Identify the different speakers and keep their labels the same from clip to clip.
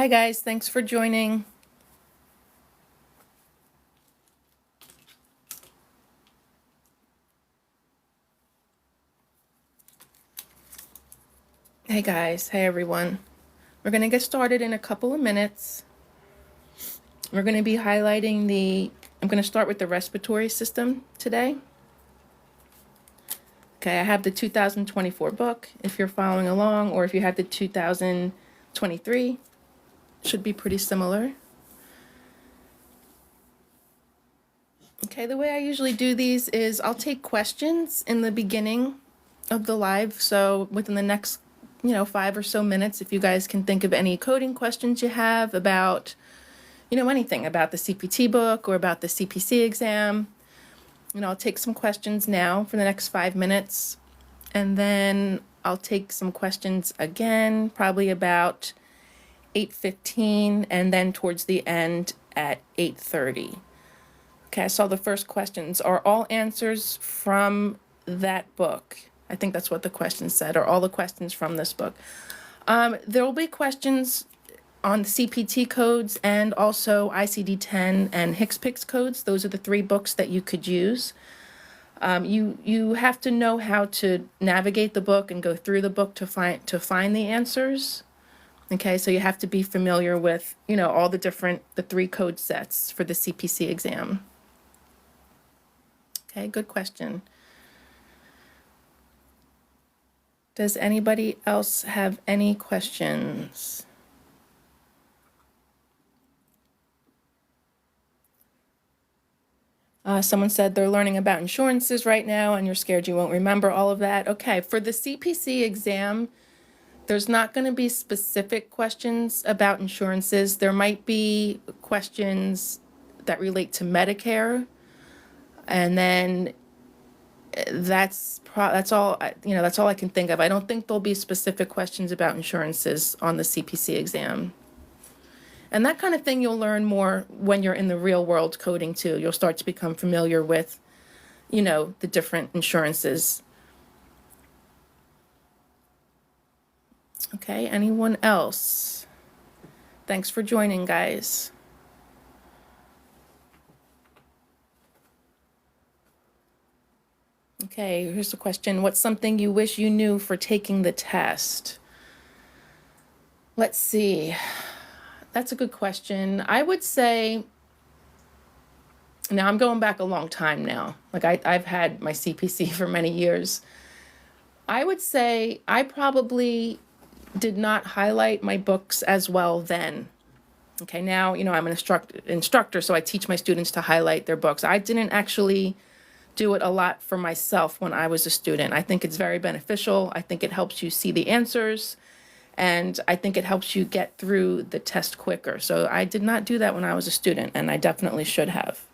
Speaker 1: Hi guys, thanks for joining. Hey guys, hey everyone. We're going to get started in a couple of minutes. We're going to be highlighting I'm going to start with the respiratory system today. Okay, I have the 2024 book if you're following along, or if you have the 2023, should be pretty similar. Okay, the way I usually do these is I'll take questions in the beginning of the live. So within the next, 5 or so minutes, if you guys can think of any coding questions you have about, anything about the CPT book or about the CPC exam, I'll take some questions now for the next 5 minutes. And then I'll take some questions again, probably about 8:15, and then towards the end at 8:30. Okay, I saw the first questions. Are all answers from that book? I think that's what the question said. Are all the questions from this book? There will be questions on the CPT codes and also ICD-10 and HCPCS codes. Those are the 3 books that you could use. You have to know how to navigate the book and go through the book to find the answers. Okay, so you have to be familiar with, all the 3 code sets for the CPC exam. Okay, good question. Does anybody else have any questions? Someone said they're learning about insurances right now and you're scared you won't remember all of that. Okay, for the CPC exam, there's not going to be specific questions about insurances. There might be questions that relate to Medicare, and then that's all that's all I can think of. I don't think there'll be specific questions about insurances on the CPC exam. And that kind of thing you'll learn more when you're in the real world coding too. You'll start to become familiar with, the different insurances. Okay, anyone else? Thanks for joining, guys. Okay, here's a question. What's something you wish you knew for taking the test? Let's see. That's a good question. I would say, now I'm going back a long time now. Like I've had my CPC for many years. I would say I probably did not highlight my books as well then. Okay, now, I'm an instructor, so I teach my students to highlight their books. I didn't actually do it a lot for myself when I was a student. I think it's very beneficial. I think it helps you see the answers, and I think it helps you get through the test quicker. So I did not do that when I was a student, and I definitely should have.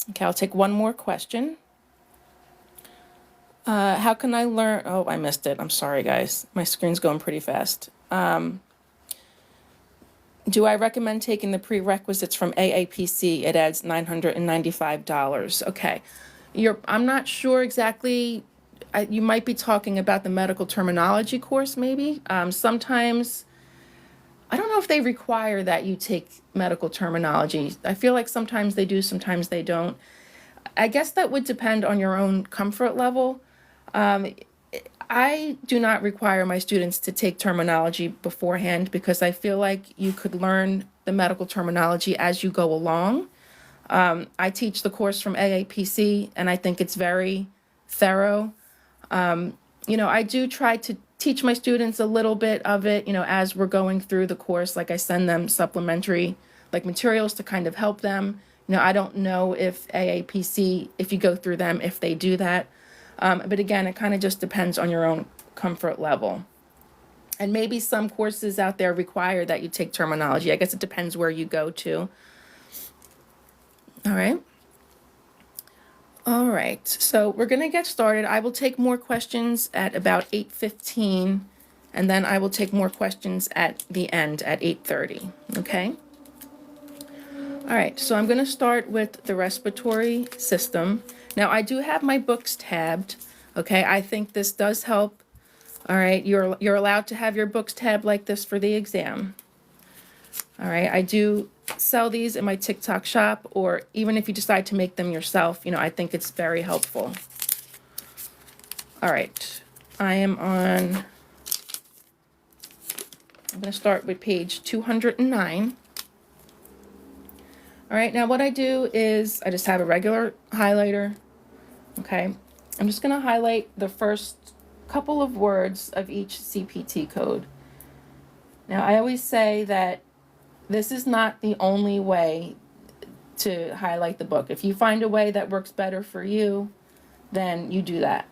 Speaker 1: Okay, I'll take one more question. How can I learn? Oh, I missed it. I'm sorry, guys. My screen's going pretty fast. Do I recommend taking the prerequisites from AAPC? It adds $995. Okay. I'm not sure exactly. You might be talking about the medical terminology course, maybe. Sometimes, I don't know if they require that you take medical terminology. I feel like sometimes they do, sometimes they don't. I guess that would depend on your own comfort level. I do not require my students to take terminology beforehand because I feel like you could learn the medical terminology as you go along. I teach the course from AAPC, and I think it's very thorough. I do try to teach my students a little bit of it, as we're going through the course. Like I send them supplementary materials to kind of help them. I don't know if AAPC, if you go through them, if they do that. But again, it kind of just depends on your own comfort level. And maybe some courses out there require that you take terminology. I guess it depends where you go to. All right. All right. So we're going to get started. I will take more questions at about 8:15, and then I will take more questions at the end at 8:30. Okay. All right. So I'm going to start with the respiratory system. Now, I do have my books tabbed, okay? I think this does help. All right, you're allowed to have your books tabbed like this for the exam, All right, I do sell these in my TikTok shop, or even if you decide to make them yourself, I think it's very helpful. All right, I'm going to start with page 209. All right, now what I do is I just have a regular highlighter, okay? I'm just going to highlight the first couple of words of each CPT code. Now, I always say that this is not the only way to highlight the book. If you find a way that works better for you, then you do that.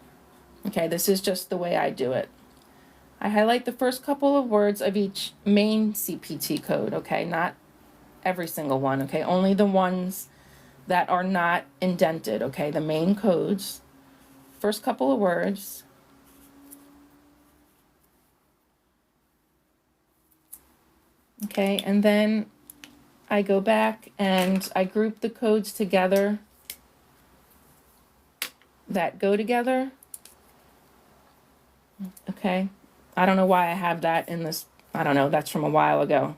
Speaker 1: Okay, this is just the way I do it. I highlight the first couple of words of each main CPT code, okay? Not every single one, okay? Only the ones that are not indented, okay? The main codes. First couple of words. Okay, and then I go back and I group the codes together that go together. Okay, I don't know why I have that in this. I don't know, that's from a while ago,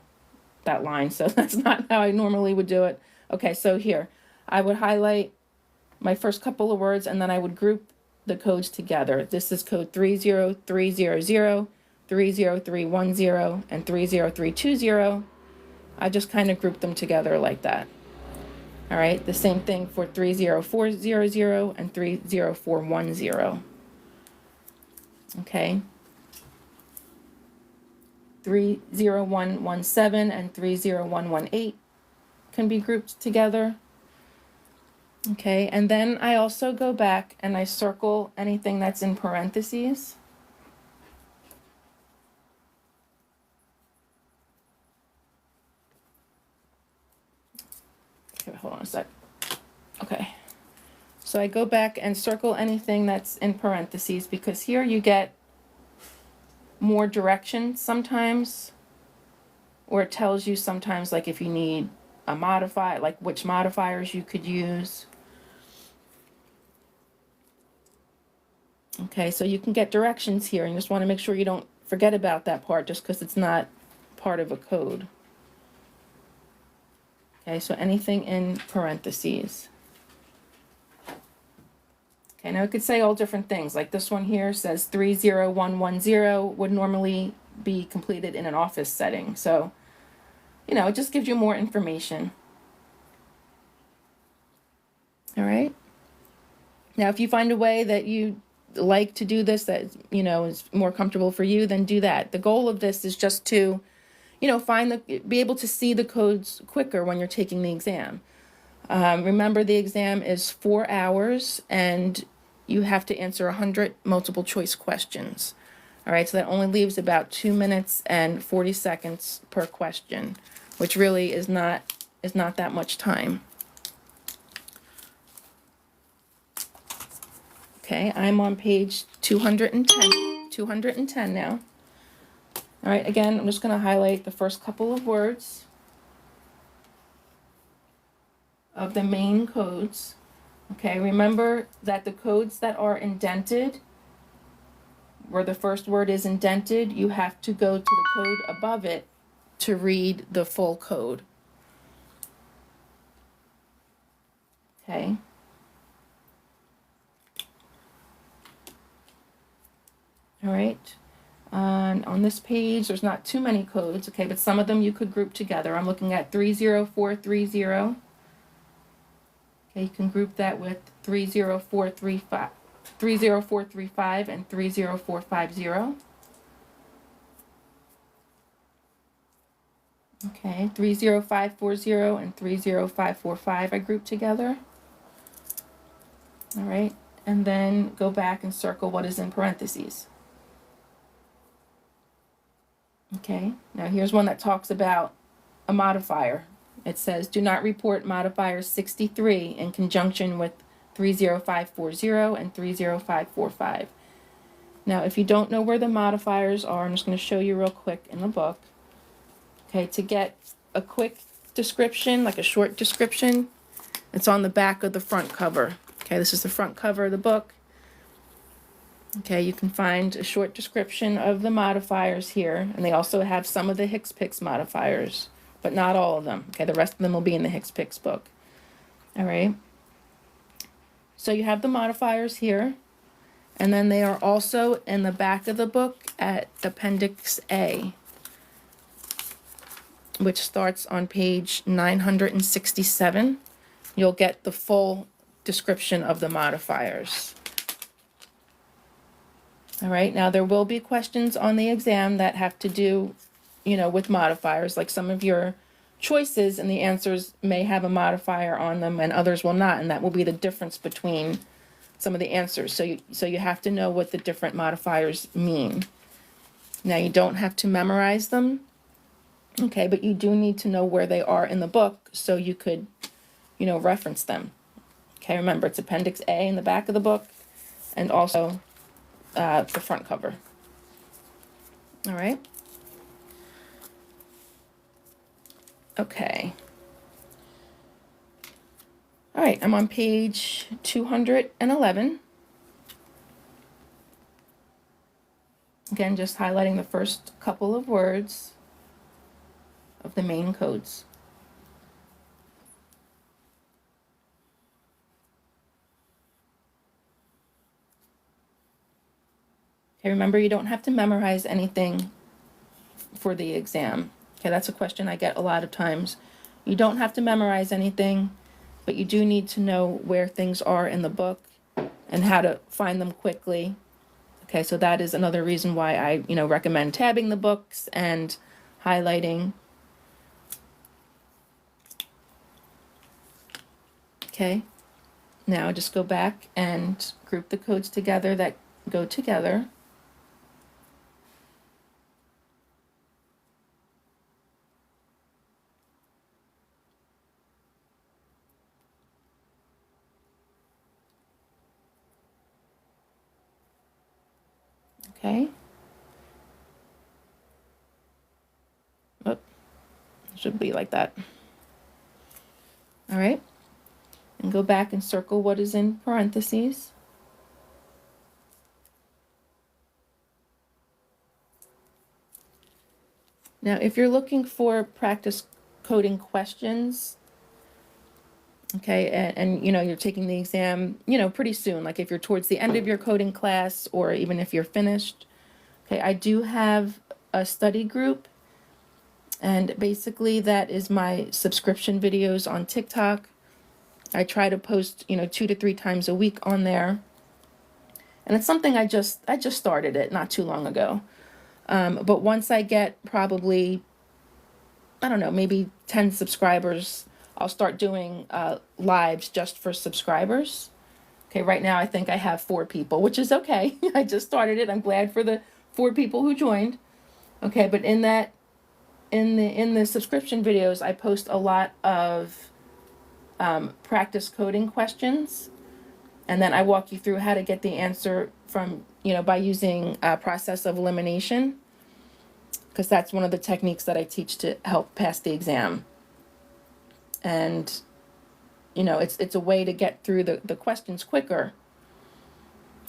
Speaker 1: that line, so that's not how I normally would do it. Okay, so here, I would highlight my first couple of words and then I would group the codes together. This is code 30300, 30310, and 30320. I just kind of group them together like that. All right, the same thing for 30400 and 30410. Okay. 30117 and 30118 can be grouped together. Okay, and then I also go back and I circle anything that's in parentheses. Okay, hold on a sec. Okay, so I go back and circle anything that's in parentheses because here you get more directions sometimes, or it tells you sometimes like if you need a modifier, like which modifiers you could use. Okay, so you can get directions here and you just want to make sure you don't forget about that part just because it's not part of a code. Okay, so anything in parentheses. Okay, now it could say all different things. Like this one here says 30110 would normally be completed in an office setting. So, it just gives you more information. All right. Now, if you find a way that you like to do this that, is more comfortable for you, then do that. The goal of this is just to, be able to see the codes quicker when you're taking the exam. Remember, the exam is 4 hours and you have to answer 100 multiple choice questions. All right, so that only leaves about 2 minutes and 40 seconds per question, which really is not that much time. Okay, I'm on page 210 now. All right, again, I'm just going to highlight the first couple of words of the main codes. Okay, remember that the codes that are indented, where the first word is indented, you have to go to the code above it to read the full code. Okay. All right. On this page, there's not too many codes, okay, but some of them you could group together. I'm looking at 30430. Okay, you can group that with 30435, 30435 and 30450. Okay, 30540 and 30545 I group together. All right, and then go back and circle what is in parentheses. Okay, now here's one that talks about a modifier. It says, do not report modifier 63 in conjunction with 30540 and 30545. Now, if you don't know where the modifiers are, I'm just going to show you real quick in the book. Okay, to get a quick description, like a short description, it's on the back of the front cover. Okay, this is the front cover of the book. Okay, you can find a short description of the modifiers here, and they also have some of the HCPCS modifiers, but not all of them. Okay, the rest of them will be in the Hicks Picks book. All right. So you have the modifiers here, and then they are also in the back of the book at Appendix A, which starts on page 967. You'll get the full description of the modifiers. All right, now there will be questions on the exam that have to do, with modifiers, like some of your choices and the answers may have a modifier on them and others will not, and that will be the difference between some of the answers. So you have to know what the different modifiers mean. Now, you don't have to memorize them, okay, but you do need to know where they are in the book so you could, reference them. Okay, remember, it's Appendix A in the back of the book and also the front cover. All right. Okay. All right, I'm on page 211. Again, just highlighting the first couple of words of the main codes. Okay, remember, you don't have to memorize anything for the exam. Okay, that's a question I get a lot of times. You don't have to memorize anything, but you do need to know where things are in the book and how to find them quickly. Okay, so that is another reason why I, recommend tabbing the books and highlighting. Okay, now just go back and group the codes together that go together. Okay. Oh, should be like that. All right. And go back and circle what is in parentheses. Now, if you're looking for practice coding questions, okay, and you're taking the exam, pretty soon, like if you're towards the end of your coding class or even if you're finished, okay, I do have a study group, and basically that is my subscription videos on TikTok. I try to post, 2 to 3 times a week on there. And it's something I just started it not too long ago. But once I get probably, I don't know, maybe 10 subscribers, I'll start doing lives just for subscribers. Okay, right now I think I have 4 people, which is okay. I just started it. I'm glad for the 4 people who joined. Okay, but in the subscription videos, I post a lot of practice coding questions, and then I walk you through how to get the answer from, by using a process of elimination, because that's one of the techniques that I teach to help pass the exam. And, it's a way to get through the questions quicker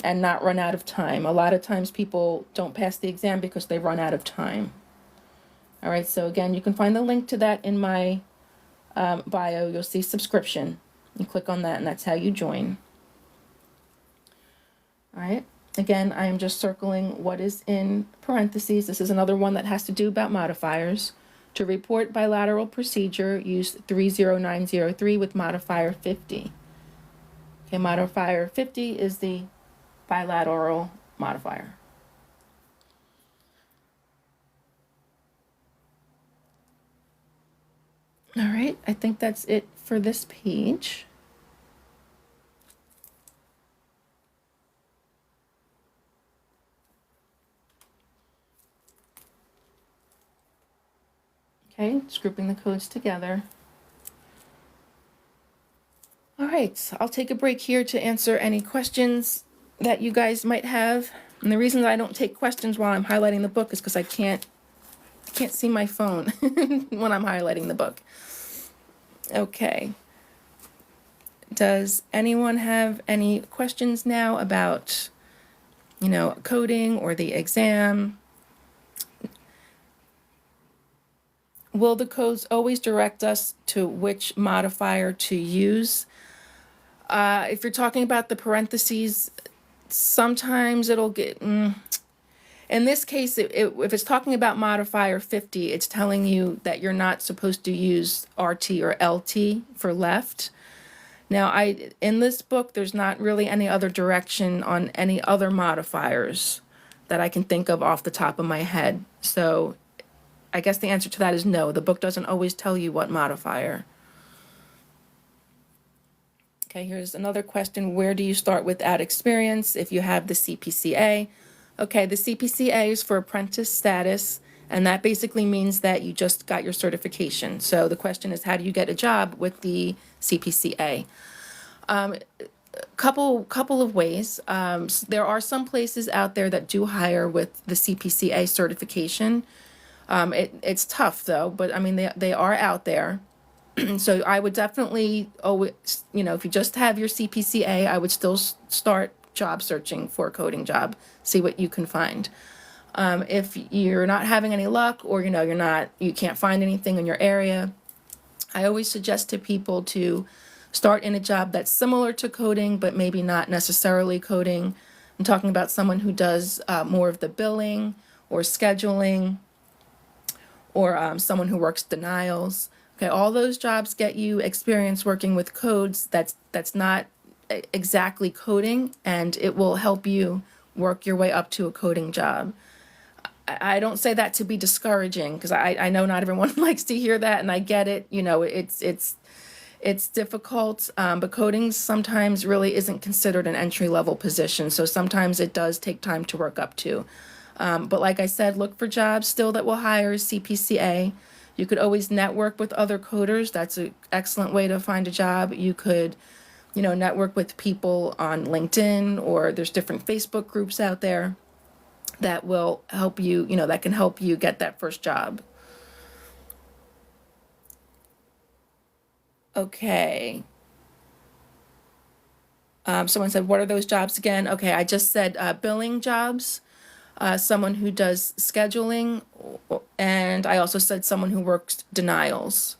Speaker 1: and not run out of time. A lot of times people don't pass the exam because they run out of time. All right, so again, you can find the link to that in my bio. You'll see subscription. You click on that and that's how you join. All right, again, I am just circling what is in parentheses. This is another one that has to do about modifiers. To report bilateral procedure, use 30903 with modifier 50. Okay, modifier 50 is the bilateral modifier. All right, I think that's it for this page. Okay, just grouping the codes together. All right, I'll take a break here to answer any questions that you guys might have. And the reason that I don't take questions while I'm highlighting the book is because I can't see my phone when I'm highlighting the book. Okay. Does anyone have any questions now about, coding or the exam? will the codes always direct us to which modifier to use? If you're talking about the parentheses, sometimes it'll get, in this case, if it's talking about modifier 50, it's telling you that you're not supposed to use RT or LT for left. Now, in this book, there's not really any other direction on any other modifiers that I can think of off the top of my head. So I guess the answer to that is no. The book doesn't always tell you what modifier. Okay, here's another question. Where do you start without experience if you have the CPCA? Okay, the CPCA is for apprentice status, and that basically means that you just got your certification. So the question is, how do you get a job with the CPCA? Couple of ways. There are some places out there that do hire with the CPCA certification. It's tough though, but I mean they are out there. So I would definitely always, if you just have your CPCA, I would still start job searching for a coding job, see what you can find. If you're not having any luck, or you can't find anything in your area, I always suggest to people to start in a job that's similar to coding, but maybe not necessarily coding. I'm talking about someone who does more of the billing or scheduling, or someone who works denials. Okay, all those jobs get you experience working with codes that's not exactly coding, and it will help you work your way up to a coding job. I don't say that to be discouraging, because I know not everyone likes to hear that, and I get it. It's difficult, but coding sometimes really isn't considered an entry-level position, so sometimes it does take time to work up to. But like I said, look for jobs still that will hire CPCA. You could always network with other coders. That's an excellent way to find a job. You could, network with people on LinkedIn, or there's different Facebook groups out there that will help you, that can help you get that first job. Okay. Someone said, what are those jobs again? Okay, I just said billing jobs. Someone who does scheduling, and I also said someone who works denials.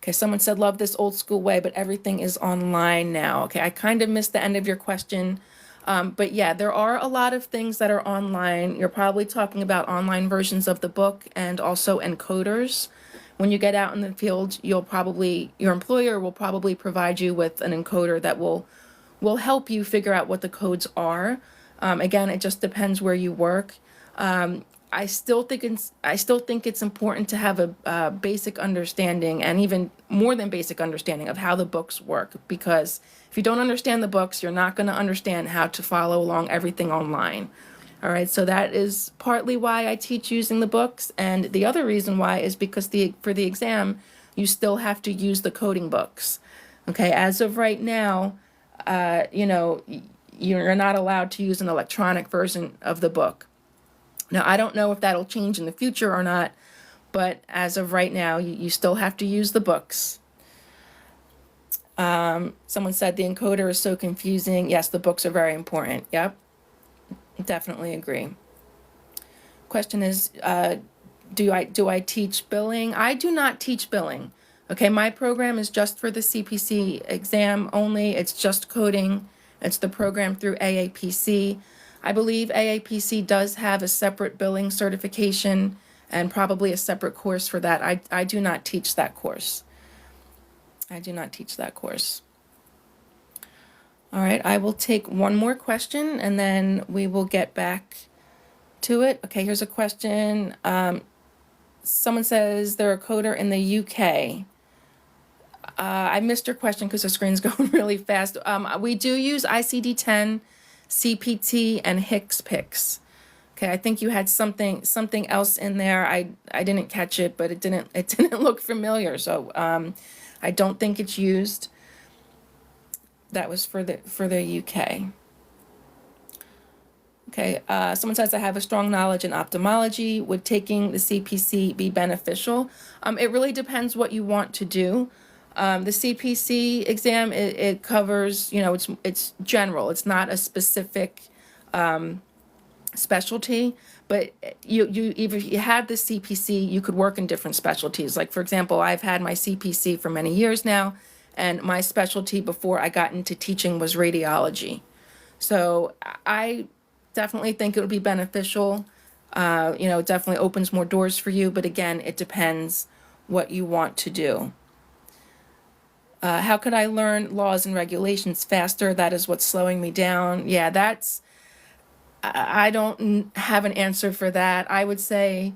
Speaker 1: Okay, someone said, love this old school way, but everything is online now. Okay, I kind of missed the end of your question. But yeah, there are a lot of things that are online. You're probably talking about online versions of the book and also encoders. When you get out in the field, your employer will probably provide you with an encoder that will help you figure out what the codes are. Again, it just depends where you work. I still think it's important to have a basic understanding, and even more than basic understanding, of how the books work, because if you don't understand the books, you're not going to understand how to follow along everything online. All right, so that is partly why I teach using the books, and the other reason why is because for the exam, you still have to use the coding books. Okay, as of right now, you're not allowed to use an electronic version of the book. Now, I don't know if that'll change in the future or not, but as of right now, you still have to use the books. Someone said the encoder is so confusing. Yes, the books are very important. Yep, definitely agree. Question is, do I teach billing? I do not teach billing. Okay, my program is just for the CPC exam only. It's just coding. It's the program through AAPC. I believe AAPC does have a separate billing certification and probably a separate course for that. I do not teach that course. I do not teach that course. All right, I will take one more question and then we will get back to it. Okay, here's a question. Someone says they're a coder in the UK. I missed your question because the screen's going really fast. We do use ICD-10, CPT, and HCPCS. Okay, I think you had something else in there. I didn't catch it, but it didn't look familiar. So I don't think it's used. That was for the UK. Okay, someone says I have a strong knowledge in ophthalmology. Would taking the CPC be beneficial? It really depends what you want to do. The CPC exam, it covers, it's general. It's not a specific specialty, But you if you have the CPC, you could work in different specialties. Like, for example, I've had my CPC for many years now, and my specialty before I got into teaching was radiology. So I definitely think it would be beneficial. It definitely opens more doors for you. But again, it depends what you want to do. How could I learn laws and regulations faster? That is what's slowing me down. Yeah, I don't have an answer for that. I would say,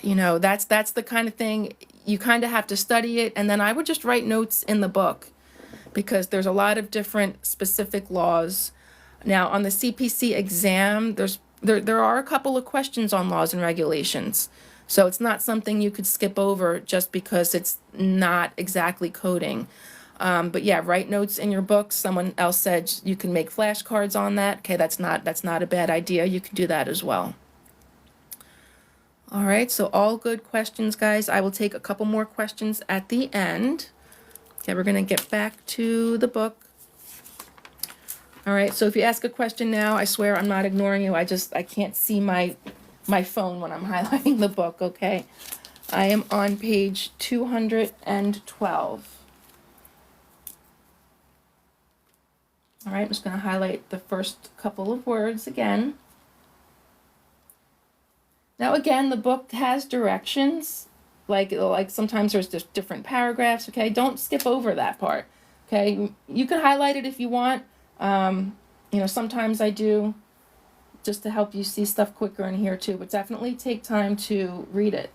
Speaker 1: that's the kind of thing you kind of have to study it. And then I would just write notes in the book because there's a lot of different specific laws. Now, on the CPC exam, there are a couple of questions on laws and regulations. So it's not something you could skip over just because it's not exactly coding. But yeah, write notes in your book. Someone else said you can make flashcards on that. Okay, that's not a bad idea. You can do that as well. All right, so all good questions, guys. I will take a couple more questions at the end. Okay, we're gonna get back to the book. All right, so if you ask a question now, I swear I'm not ignoring you. I can't see my phone when I'm highlighting the book, okay? I am on page 212. All right, I'm just going to highlight the first couple of words again. Now, again, the book has directions. Like sometimes there's just different paragraphs, okay? Don't skip over that part, okay? You can highlight it if you want. Sometimes I do just to help you see stuff quicker in here too, but definitely take time to read it.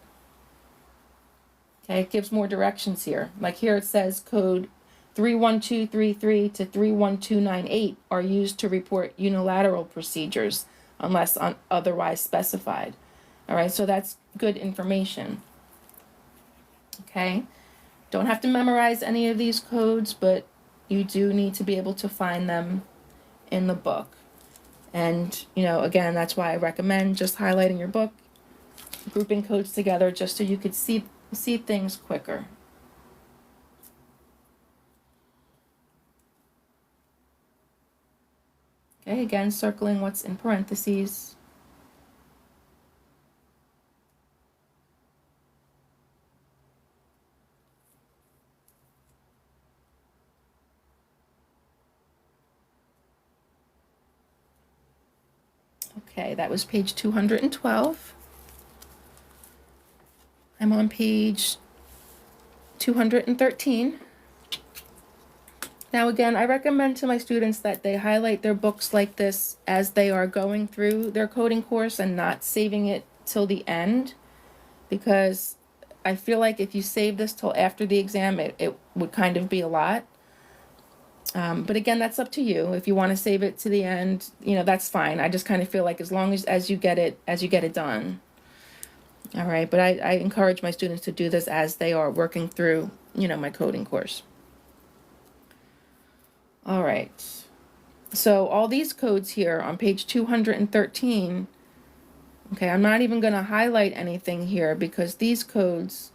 Speaker 1: Okay, it gives more directions here. Like here it says code 31233 to 31298 are used to report unilateral procedures unless otherwise specified. All right, so that's good information. Okay, don't have to memorize any of these codes, but you do need to be able to find them in the book. And, again, that's why I recommend just highlighting your book, grouping codes together just so you could see things quicker. Okay, again, circling what's in parentheses. Okay, that was page 212. I'm on page 213. Now, again, I recommend to my students that they highlight their books like this as they are going through their coding course and not saving it till the end, because I feel like if you save this till after the exam, it would kind of be a lot. But again, that's up to you. If you want to save it to the end, that's fine. I just kind of feel like as long as you get it done. All right, but I encourage my students to do this as they are working through, my coding course. All right. So all these codes here on page 213, okay, I'm not even going to highlight anything here because these codes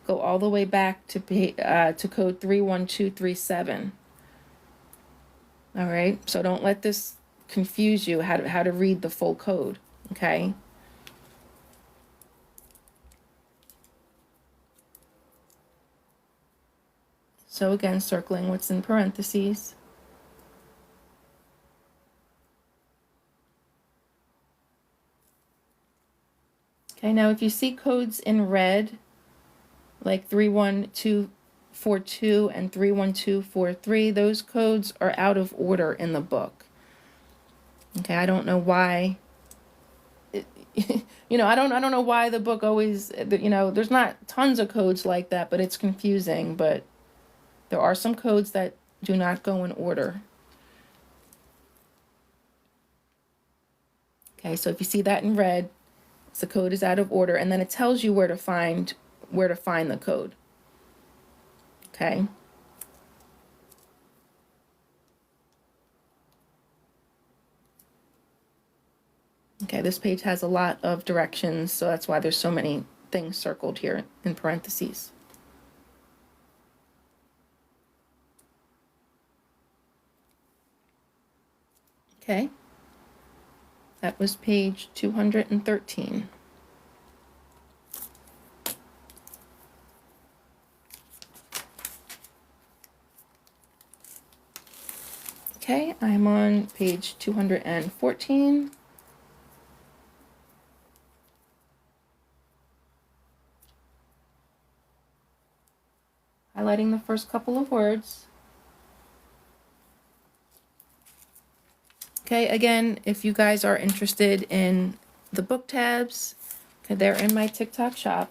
Speaker 1: go all the way back to code 31237. All right, so don't let this confuse you how to read the full code, okay? So again, circling what's in parentheses. Okay, now if you see codes in red, like 31242 and 31243, those codes are out of order in the book. Okay, I don't know why. I don't know why the book always, there's not tons of codes like that, but it's confusing. But there are some codes that do not go in order. Okay, so if you see that in red, the code is out of order, and then it tells you where to find the code. Okay. Okay, this page has a lot of directions, so that's why there's so many things circled here in parentheses. Okay. That was page 213. Okay, I'm on page 214. Highlighting the first couple of words. Okay, again, if you guys are interested in the book tabs, okay, they're in my TikTok shop.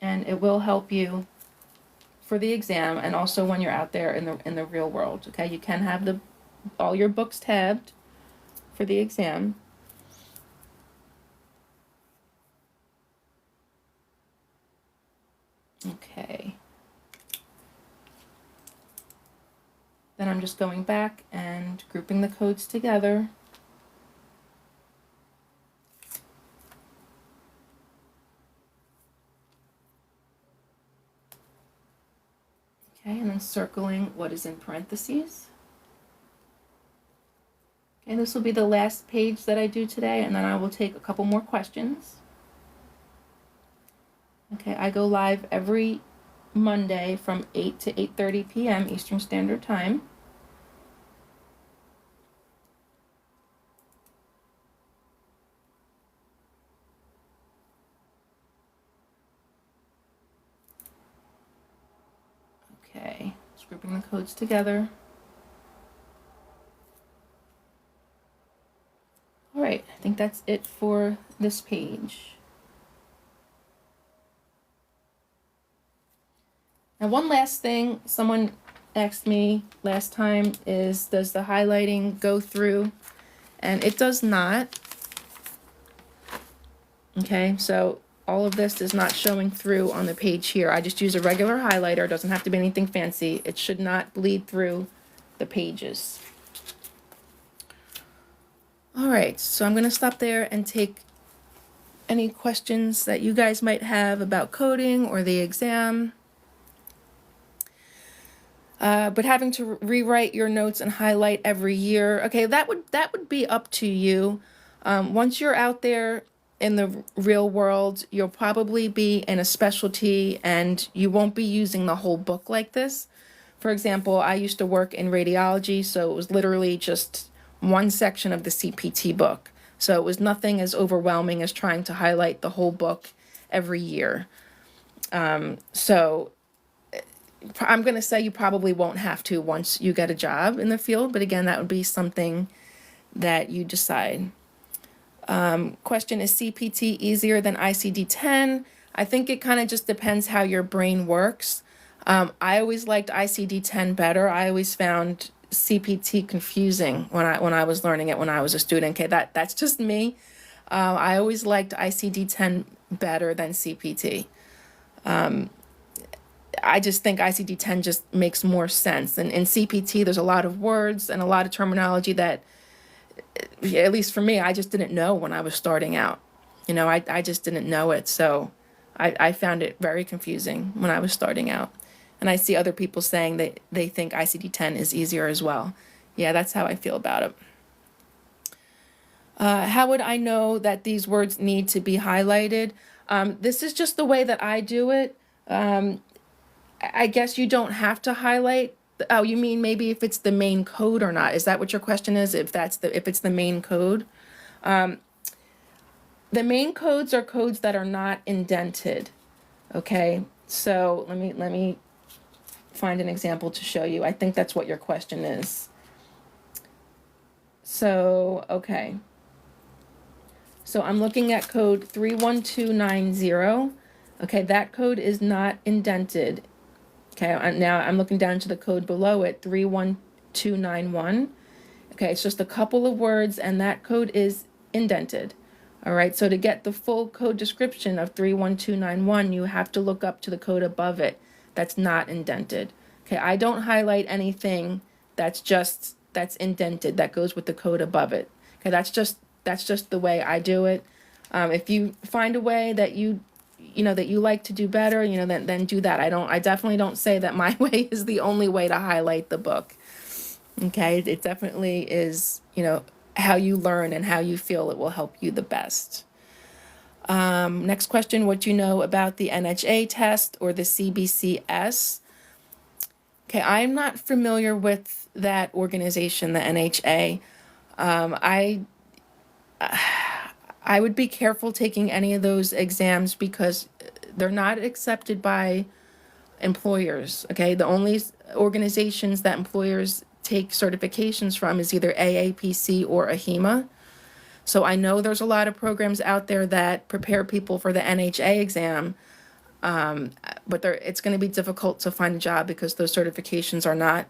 Speaker 1: And it will help you for the exam and also when you're out there in the real world. Okay, you can have all your books tabbed for the exam. Okay. Then I'm just going back and grouping the codes together. Okay, and then circling what is in parentheses. Okay, this will be the last page that I do today, and then I will take a couple more questions. Okay, I go live every Monday from 8 to 8:30 p.m. Eastern Standard Time. Okay, just grouping the codes together. All right, I think that's it for this page. Now, one last thing someone asked me last time is, does the highlighting go through? And it does not. Okay, so all of this is not showing through on the page here. I just use a regular highlighter. It doesn't have to be anything fancy. It should not bleed through the pages. All right, so I'm going to stop there and take any questions that you guys might have about coding or the exam. But having to rewrite your notes and highlight every year, okay, that would be up to you. Once you're out there in the real world, you'll probably be in a specialty and you won't be using the whole book like this. For example, I used to work in radiology, so it was literally just one section of the CPT book. So it was nothing as overwhelming as trying to highlight the whole book every year. So I'm going to say you probably won't have to once you get a job in the field, but again, that would be something that you decide. Question, is CPT easier than ICD-10? I think it kind of just depends how your brain works. I always liked ICD-10 better. I always found CPT confusing when I was learning it when I was a student. Okay, that's just me. I always liked ICD-10 better than CPT. I just think ICD-10 just makes more sense. And in CPT, there's a lot of words and a lot of terminology that, at least for me, I just didn't know when I was starting out. I just didn't know it. So I found it very confusing when I was starting out. And I see other people saying that they think ICD-10 is easier as well. Yeah, that's how I feel about it. How would I know that these words need to be highlighted? This is just the way that I do it. I guess you don't have to highlight. Oh, you mean maybe if it's the main code or not? Is that what your question is? If it's the main code? The main codes are codes that are not indented. Okay, so let me find an example to show you. I think that's what your question is. So, okay. So I'm looking at code 31290. Okay, that code is not indented. Okay, now I'm looking down to the code below it, 31291. Okay, it's just a couple of words and that code is indented. All right, so to get the full code description of 31291, you have to look up to the code above it that's not indented. Okay, I don't highlight anything that's indented, that goes with the code above it. Okay, that's just the way I do it. If you find a way that you like to do better, then do that. I definitely don't say that my way is the only way to highlight the book. Okay, it definitely is, how you learn and how you feel it will help you the best. Next question, what do you know about the NHA test or the CBCS? Okay, I'm not familiar with that organization, the NHA. I would be careful taking any of those exams because they're not accepted by employers. Okay, the only organizations that employers take certifications from is either AAPC or AHEMA. So I know there's a lot of programs out there that prepare people for the NHA exam, but it's going to be difficult to find a job because those certifications are not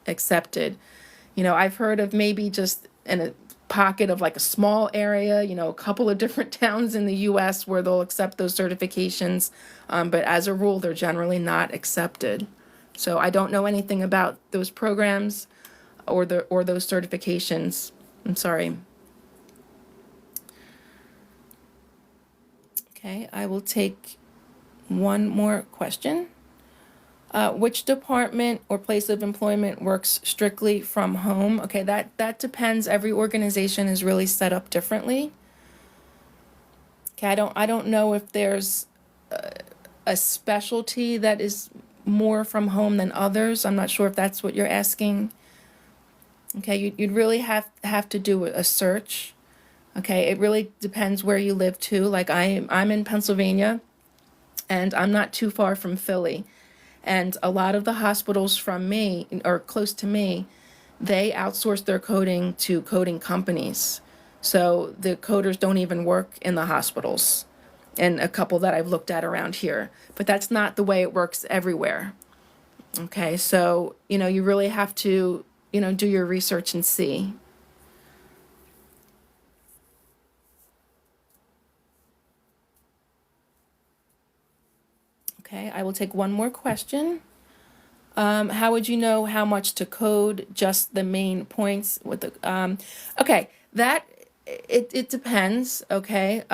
Speaker 1: accepted. I've heard of maybe just in a pocket of like a small area, a couple of different towns in the US where they'll accept those certifications. But as a rule, they're generally not accepted. So I don't know anything about those programs or those certifications. I'm sorry. Okay, I will take one more question. Which department or place of employment works strictly from home? Okay, that depends. Every organization is really set up differently. Okay, I don't know if there's a specialty that is more from home than others. I'm not sure if that's what you're asking. Okay, you'd really have to do a search. Okay, it really depends where you live too. Like I'm in Pennsylvania, and I'm not too far from Philly. And a lot of the hospitals from me, or close to me, they outsource their coding to coding companies. So the coders don't even work in the hospitals, and a couple that I've looked at around here. But that's not the way it works everywhere. Okay, so, you really have to, do your research and see. Okay, I will take one more question. How would you know how much to code? Just the main points with the, okay, that, it depends, okay?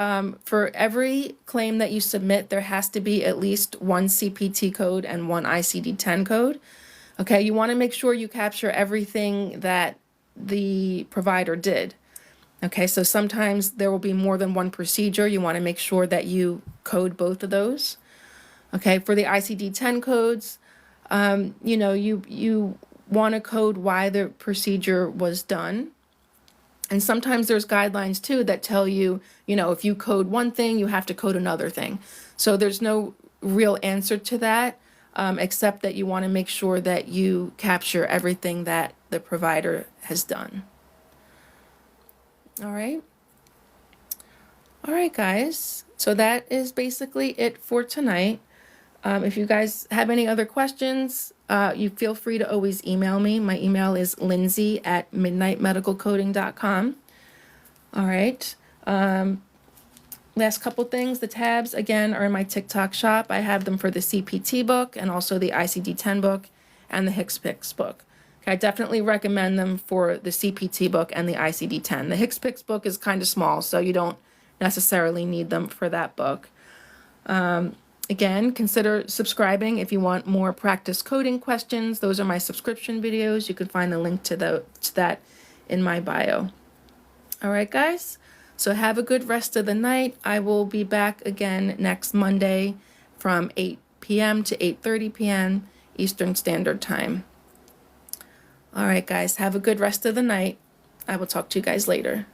Speaker 1: For every claim that you submit, there has to be at least one CPT code and one ICD-10 code. Okay, you want to make sure you capture everything that the provider did. Okay, so sometimes there will be more than one procedure. You want to make sure that you code both of those. Okay, for the ICD-10 codes, you want to code why the procedure was done. And sometimes there's guidelines too that tell you, if you code one thing, you have to code another thing. So there's no real answer to that, except that you want to make sure that you capture everything that the provider has done. All right. All right, guys. So that is basically it for tonight. If you guys have any other questions, you feel free to always email me. My email is lindsay@midnightmedicalcoding.com. All right. Last couple things. The tabs, again, are in my TikTok shop. I have them for the CPT book and also the ICD-10 book and the HCPCS book. Okay, I definitely recommend them for the CPT book and the ICD-10. The HCPCS book is kind of small, so you don't necessarily need them for that book. Again, consider subscribing if you want more practice coding questions. Those are my subscription videos. You can find the link to that in my bio. All right, guys. So have a good rest of the night. I will be back again next Monday from 8 p.m. to 8:30 p.m. Eastern Standard Time. All right, guys. Have a good rest of the night. I will talk to you guys later.